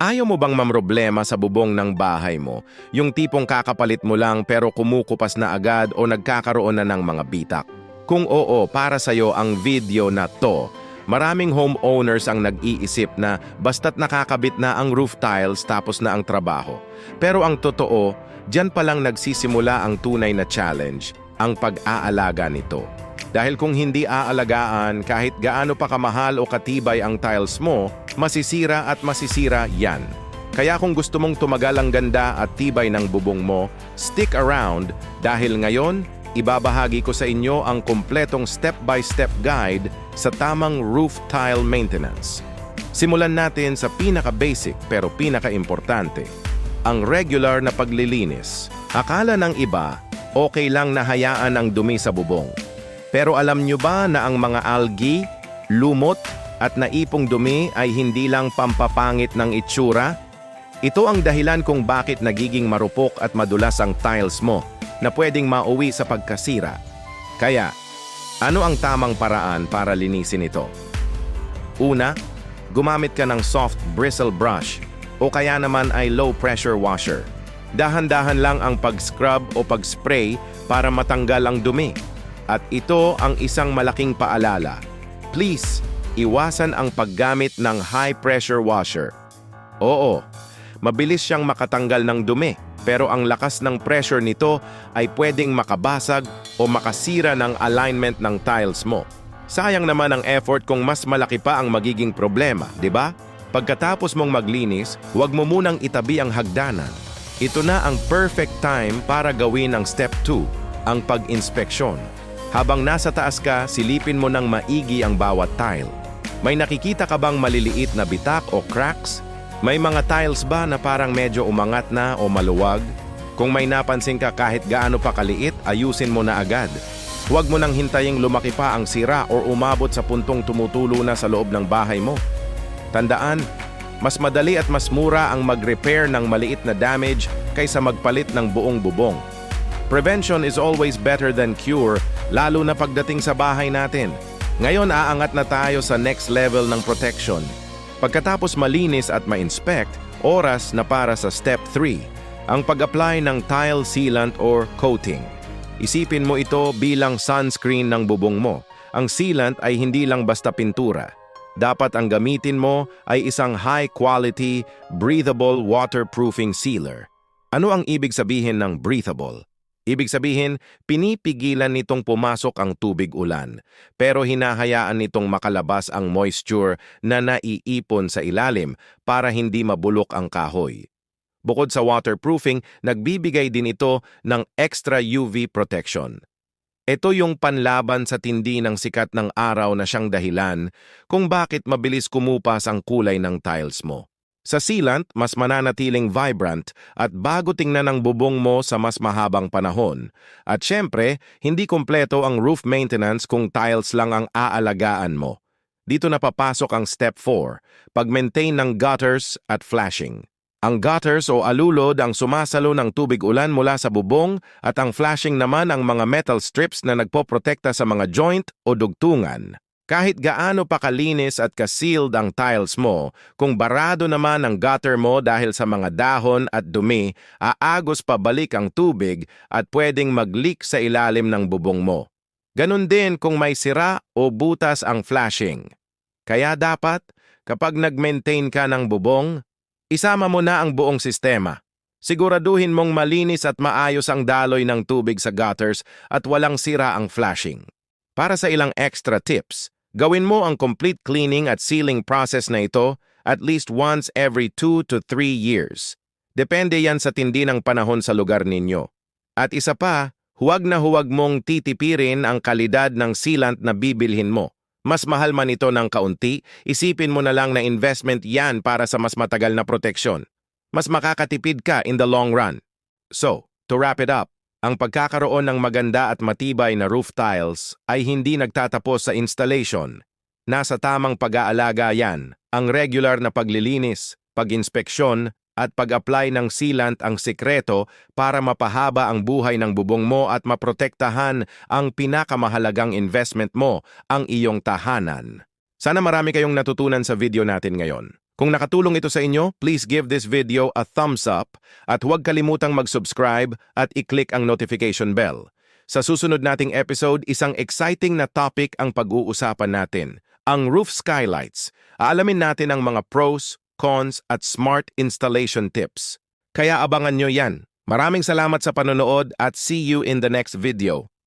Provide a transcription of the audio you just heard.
Ayaw mo bang mamroblema sa bubong ng bahay mo? Yung tipong kakapalit mo lang pero kumukupas na agad o nagkakaroon na ng mga bitak? Kung oo, para sa'yo ang video na to. Maraming homeowners ang nag-iisip na basta't nakakabit na ang roof tiles tapos na ang trabaho. Pero ang totoo, diyan palang nagsisimula ang tunay na challenge, ang pag-aalaga nito. Dahil kung hindi aalagaan, kahit gaano pa kamahal o katibay ang tiles mo, masisira at masisira yan. Kaya kung gusto mong tumagal ang ganda at tibay ng bubong mo, stick around dahil ngayon, ibabahagi ko sa inyo ang kumpletong step-by-step guide sa tamang roof tile maintenance. Simulan natin sa pinaka-basic pero pinaka-importante, ang regular na paglilinis. Akala ng iba, okay lang na hayaan ang dumi sa bubong. Pero alam nyo ba na ang mga algae, lumot at naipong dumi ay hindi lang pampapangit ng itsura? Ito ang dahilan kung bakit nagiging marupok at madulas ang tiles mo na pwedeng mauwi sa pagkasira. Kaya, ano ang tamang paraan para linisin ito? Una, gumamit ka ng soft bristle brush o kaya naman ay low pressure washer. Dahan-dahan lang ang pag-scrub o pag-spray para matanggal ang dumi. At ito ang isang malaking paalala. Please, iwasan ang paggamit ng high-pressure washer. Oo, mabilis siyang makatanggal ng dumi, pero ang lakas ng pressure nito ay pwedeng makabasag o makasira ng alignment ng tiles mo. Sayang naman ang effort kung mas malaki pa ang magiging problema, di ba? Pagkatapos mong maglinis, huwag mo munang itabi ang hagdanan. Ito na ang perfect time para gawin ang step 2, ang pag-inspeksyon. Habang nasa taas ka, silipin mo ng maigi ang bawat tile. May nakikita ka bang maliliit na bitak o cracks? May mga tiles ba na parang medyo umangat na o maluwag? Kung may napansin ka kahit gaano pa kaliit, ayusin mo na agad. Huwag mo nang hintaying lumaki pa ang sira o umabot sa puntong tumutulo na sa loob ng bahay mo. Tandaan, mas madali at mas mura ang mag-repair ng maliit na damage kaysa magpalit ng buong bubong. Prevention is always better than cure, lalo na pagdating sa bahay natin. Ngayon aangat na tayo sa next level ng protection. Pagkatapos malinis at ma-inspect, oras na para sa step 3, ang pag-apply ng tile sealant or coating. Isipin mo ito bilang sunscreen ng bubong mo. Ang sealant ay hindi lang basta pintura. Dapat ang gamitin mo ay isang high-quality, breathable waterproofing sealer. Ano ang ibig sabihin ng breathable? Ibig sabihin, pinipigilan nitong pumasok ang tubig ulan, pero hinahayaan nitong makalabas ang moisture na naiipon sa ilalim para hindi mabulok ang kahoy. Bukod sa waterproofing, nagbibigay din ito ng extra UV protection. Ito yung panlaban sa tindi ng sikat ng araw na siyang dahilan kung bakit mabilis kumupas ang kulay ng tiles mo. Sa sealant, mas mananatiling vibrant at bago tingnan ang bubong mo sa mas mahabang panahon. At syempre, hindi kumpleto ang roof maintenance kung tiles lang ang aalagaan mo. Dito na papasok ang step 4, pag-maintain ng gutters at flashing. Ang gutters o alulod ang sumasalo ng tubig ulan mula sa bubong at ang flashing naman ang mga metal strips na nagpoprotekta sa mga joint o dugtungan. Kahit gaano pa kalinis at ka-sealed ang tiles mo, kung barado naman ang gutter mo dahil sa mga dahon at dumi, aagos pabalik ang tubig at pwedeng mag-leak sa ilalim ng bubong mo. Ganon din kung may sira o butas ang flashing. Kaya dapat, kapag nag-maintain ka ng bubong, isama mo na ang buong sistema. Siguraduhin mong malinis at maayos ang daloy ng tubig sa gutters at walang sira ang flashing. Para sa ilang extra tips, gawin mo ang complete cleaning at sealing process na ito at least once every 2 to 3 years. Depende yan sa tindi ng panahon sa lugar ninyo. At isa pa, huwag na huwag mong titipirin ang kalidad ng sealant na bibilhin mo. Mas mahal man ito ng kaunti, isipin mo na lang na investment yan para sa mas matagal na proteksyon. Mas makakatipid ka in the long run. So, to wrap it up, ang pagkakaroon ng maganda at matibay na roof tiles ay hindi nagtatapos sa installation. Nasa tamang pag-aalaga yan, ang regular na paglilinis, pag-inspeksyon, at pag-apply ng sealant ang sikreto para mapahaba ang buhay ng bubong mo at maprotektahan ang pinakamahalagang investment mo, ang iyong tahanan. Sana marami kayong natutunan sa video natin ngayon. Kung nakatulong ito sa inyo, please give this video a thumbs up at huwag kalimutang mag-subscribe at i-click ang notification bell. Sa susunod nating episode, isang exciting na topic ang pag-uusapan natin, ang roof skylights. Aalamin natin ang mga pros, cons at smart installation tips. Kaya abangan nyo yan. Maraming salamat sa panonood at see you in the next video.